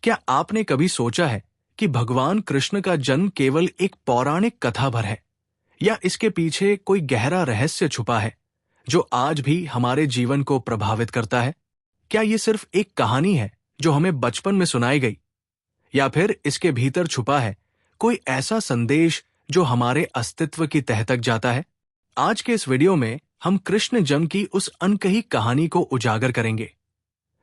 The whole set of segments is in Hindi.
क्या आपने कभी सोचा है कि भगवान कृष्ण का जन्म केवल एक पौराणिक कथा भर है, या इसके पीछे कोई गहरा रहस्य छुपा है जो आज भी हमारे जीवन को प्रभावित करता है? क्या ये सिर्फ एक कहानी है जो हमें बचपन में सुनाई गई, या फिर इसके भीतर छुपा है कोई ऐसा संदेश जो हमारे अस्तित्व की तह तक जाता है? आज के इस वीडियो में हम कृष्ण जन्म की उस अनकही कहानी को उजागर करेंगे,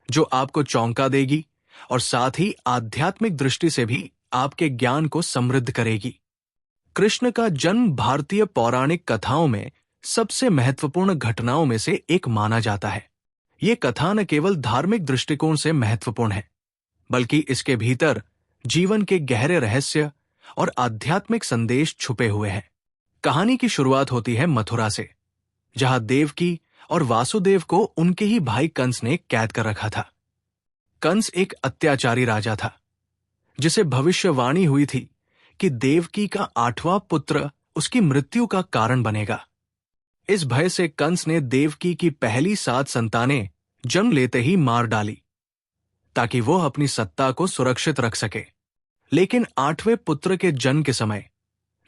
जो आपको चौंका देगी और साथ ही आध्यात्मिक दृष्टि से भी आपके ज्ञान को समृद्ध करेगी। कृष्ण का जन्म भारतीय पौराणिक कथाओं में सबसे महत्वपूर्ण घटनाओं में से एक माना जाता है। ये कथा न केवल धार्मिक दृष्टिकोण से महत्वपूर्ण है, बल्कि इसके भीतर जीवन के गहरे रहस्य और आध्यात्मिक संदेश छुपे हुए हैं। कहानी की शुरुआत होती है मथुरा से, जहां देवकी और वासुदेव को उनके ही भाई कंस ने कैद कर रखा था। कंस एक अत्याचारी राजा था, जिसे भविष्यवाणी हुई थी कि देवकी का 8वां पुत्र उसकी मृत्यु का कारण बनेगा। इस भय से कंस ने देवकी की पहली 7 संतानें जन्म लेते ही मार डाली, ताकि वो अपनी सत्ता को सुरक्षित रख सके। लेकिन 8वें पुत्र के जन्म के समय,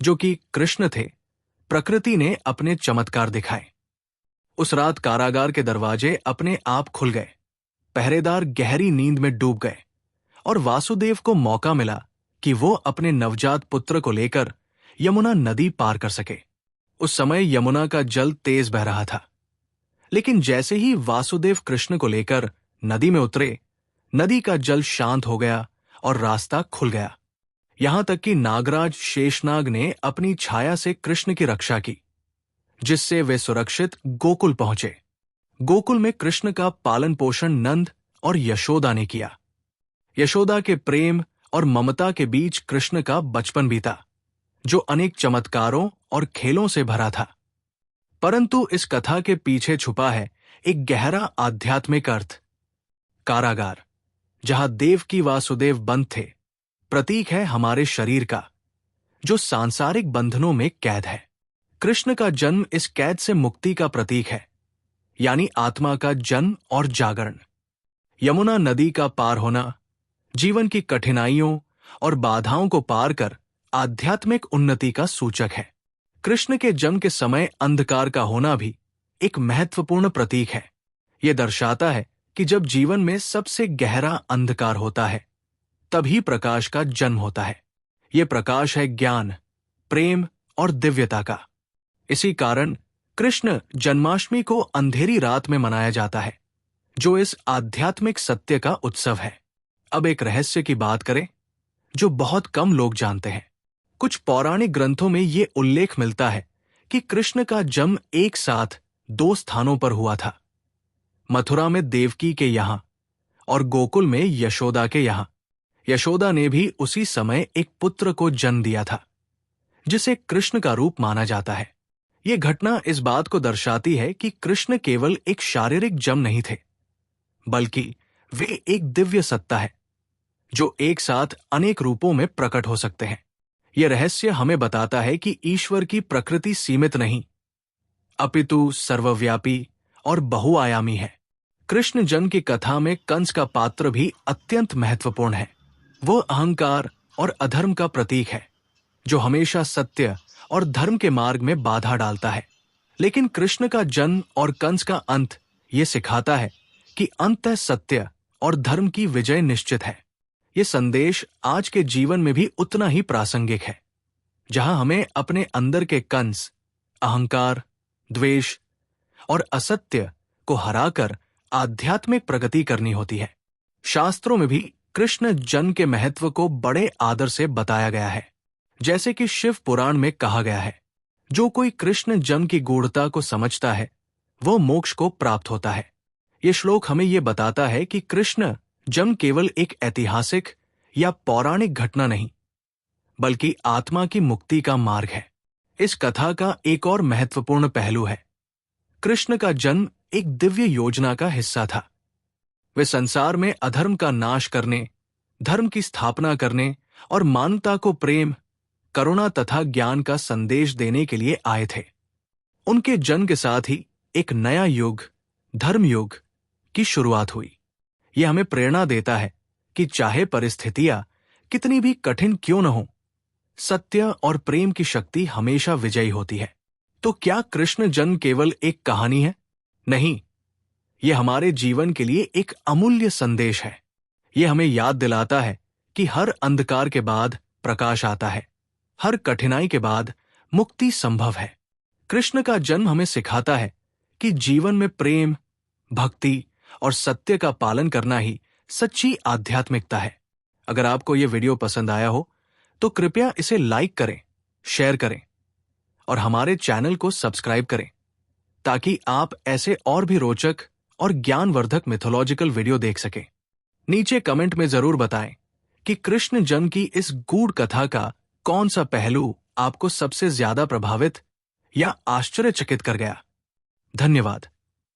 जो कि कृष्ण थे, प्रकृति ने अपने चमत्कार दिखाए। उस रात कारागार के दरवाजे अपने आप खुल गए, पहरेदार गहरी नींद में डूब गए और वासुदेव को मौका मिला कि वो अपने नवजात पुत्र को लेकर यमुना नदी पार कर सके। उस समय यमुना का जल तेज बह रहा था, लेकिन जैसे ही वासुदेव कृष्ण को लेकर नदी में उतरे, नदी का जल शांत हो गया और रास्ता खुल गया। यहां तक कि नागराज शेषनाग ने अपनी छाया से कृष्ण की रक्षा की, जिससे वे सुरक्षित गोकुल पहुंचे। गोकुल में कृष्ण का पालन पोषण नंद और यशोदा ने किया। यशोदा के प्रेम और ममता के बीच कृष्ण का बचपन बीता, जो अनेक चमत्कारों और खेलों से भरा था। परंतु इस कथा के पीछे छुपा है एक गहरा आध्यात्मिक अर्थ। कारागार, जहां देवकी वासुदेव बंद थे, प्रतीक है हमारे शरीर का, जो सांसारिक बंधनों में कैद है। कृष्ण का जन्म इस कैद से मुक्ति का प्रतीक है, यानी आत्मा का जन्म और जागरण। यमुना नदी का पार होना जीवन की कठिनाइयों और बाधाओं को पार कर आध्यात्मिक उन्नति का सूचक है। कृष्ण के जन्म के समय अंधकार का होना भी एक महत्वपूर्ण प्रतीक है। यह दर्शाता है कि जब जीवन में सबसे गहरा अंधकार होता है, तभी प्रकाश का जन्म होता है। यह प्रकाश है ज्ञान, प्रेम और दिव्यता का। इसी कारण कृष्ण जन्माष्टमी को अंधेरी रात में मनाया जाता है, जो इस आध्यात्मिक सत्य का उत्सव है। अब एक रहस्य की बात करें जो बहुत कम लोग जानते हैं। कुछ पौराणिक ग्रंथों में ये उल्लेख मिलता है कि कृष्ण का जन्म एक साथ 2 स्थानों पर हुआ था, मथुरा में देवकी के यहां और गोकुल में यशोदा के यहां। यशोदा ने भी उसी समय एक पुत्र को जन्म दिया था, जिसे कृष्ण का रूप माना जाता है। यह घटना इस बात को दर्शाती है कि कृष्ण केवल एक शारीरिक जन्म नहीं थे, बल्कि वे एक दिव्य सत्ता है जो एक साथ अनेक रूपों में प्रकट हो सकते हैं। यह रहस्य हमें बताता है कि ईश्वर की प्रकृति सीमित नहीं, अपितु सर्वव्यापी और बहुआयामी है। कृष्ण जन्म की कथा में कंस का पात्र भी अत्यंत महत्वपूर्ण है। वो अहंकार और अधर्म का प्रतीक है, जो हमेशा सत्य और धर्म के मार्ग में बाधा डालता है। लेकिन कृष्ण का जन्म और कंस का अंत ये सिखाता है कि अंततः सत्य और धर्म की विजय निश्चित है। ये संदेश आज के जीवन में भी उतना ही प्रासंगिक है, जहां हमें अपने अंदर के कंस, अहंकार, द्वेष और असत्य को हराकर आध्यात्मिक प्रगति करनी होती है। शास्त्रों में भी कृष्ण जन्म के महत्व को बड़े आदर से बताया गया है। जैसे कि शिव पुराण में कहा गया है, जो कोई कृष्ण जन्म की गूढ़ता को समझता है, वो मोक्ष को प्राप्त होता है। ये श्लोक हमें ये बताता है कि कृष्ण जन्म केवल एक ऐतिहासिक या पौराणिक घटना नहीं, बल्कि आत्मा की मुक्ति का मार्ग है। इस कथा का एक और महत्वपूर्ण पहलू है, कृष्ण का जन्म एक दिव्य योजना का हिस्सा था। वे संसार में अधर्म का नाश करने, धर्म की स्थापना करने और मानवता को प्रेम, करुणा तथा ज्ञान का संदेश देने के लिए आए थे। उनके जन्म के साथ ही एक नया युग, धर्म युग की शुरुआत हुई। यह हमें प्रेरणा देता है कि चाहे परिस्थितियां कितनी भी कठिन क्यों न हो, सत्य और प्रेम की शक्ति हमेशा विजयी होती है। तो क्या कृष्ण जन्म केवल एक कहानी है? नहीं, यह हमारे जीवन के लिए एक अमूल्य संदेश है। यह हमें याद दिलाता है कि हर अंधकार के बाद प्रकाश आता है, हर कठिनाई के बाद मुक्ति संभव है। कृष्ण का जन्म हमें सिखाता है कि जीवन में प्रेम, भक्ति और सत्य का पालन करना ही सच्ची आध्यात्मिकता है। अगर आपको यह वीडियो पसंद आया हो तो कृपया इसे लाइक करें, शेयर करें और हमारे चैनल को सब्सक्राइब करें, ताकि आप ऐसे और भी रोचक और ज्ञानवर्धक मिथोलॉजिकल वीडियो देख सकें। नीचे कमेंट में जरूर बताएं कि कृष्ण जन्म की इस गूढ़ कथा का कौन सा पहलू आपको सबसे ज्यादा प्रभावित या आश्चर्यचकित कर गया। धन्यवाद।